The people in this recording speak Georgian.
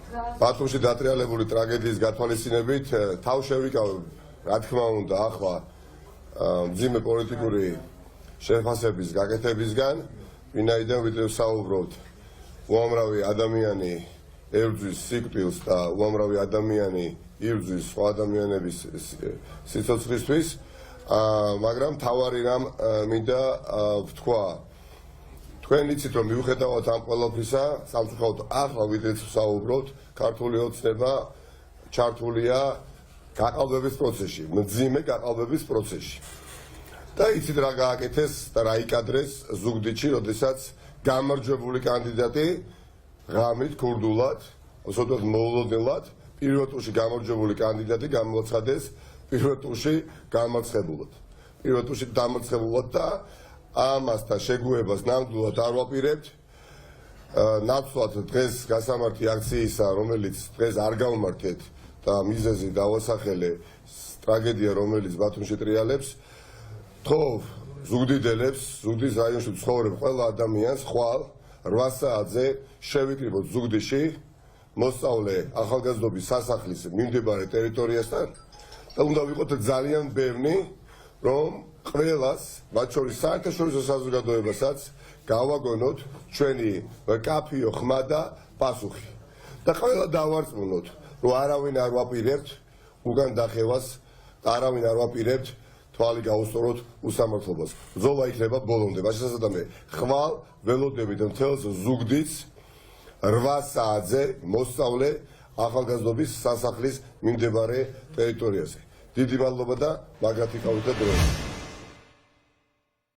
ბათუმში დატრიალებული ტრაგედიის გათვალისწინებით თავ შევიკავებ, რა თქმა უნდა, ახლა მძიმე პოლიტიკური შეფასების გაკეთებისგან, ვინაიდან ვიდრე ვსაუბრობთ უამრავი ადამიანი ებრძვის სიკვდილს და უამრავი ადამიანი იბრძვის სხვა ადამიანების სიცოცხლისთვის, მაგრამ თავარი რამ მინდა ვთქვა. თქვენ იცით რომ მიუხედავად ამ ყველაფრისა, სამწუხაროდ ახლა ვიდრეც ვსაუბრობთ, ქართული ოცნება ჩართულია გაყალბების პროცესში, მძიმე გაყალბების პროცესში. და იცით რა გააკეთეს და რა იკადრეს ზუგდიდში, როდესაც გამარჯვებული კანდიდატი ღამით ქურდულად, უსოდოთ მოულოდნელად, პირველ ტურში გამარჯვებული კანდიდატი გამოაცხადეს პირველ ტურში გამარცხებულად. პირველ ტურში დამარცხებულად და ამასთან შეგუებას ნამდვილად არ ვაპირებთ. ნაცვლად დღეს გასამართი აქციისა, რომელიც დღეს არ გავმართეთ და მიზეზი დავასახელე ტრაგედია, რომელიც ბათუმში ტრიალებს, თხოვ ზუგდიდელებს, ზუგდიდის რაიონში ცხოვრებ ყველა ადამიანს ხვალ 8 საათზე შევიკრიბოთ ზუგდიდში, მოსწავლე ახალგაზრდობის სასახლის მიმდებარე ტერიტორიასთან და უნდა ვიყოთ ძალიან ბევრი, რომ ყველას, მათ შორის საერთაშორისო საზოგადოებასაც გავაგონოთ ჩვენი კაფეო ხმა და პასუხი. და ყველა დავარწმუნოთ, რომ არავინ არ ვაპირებთ უკან დახევას, არავინ არ ვაპირებთ თვალი გაუსწოროთ უსამართლობას. ბრძოლა იქნება ბოლომდე. შესაძლოა ხვალ ველოდებით მთელს ზუგდიდს 8 საათზე მოსწავლე ახალგაზრდობის სასახლის მიმდებარე ტერიტორიაზე. დიდი მადლობა და მაგრად იყავით და დროებით.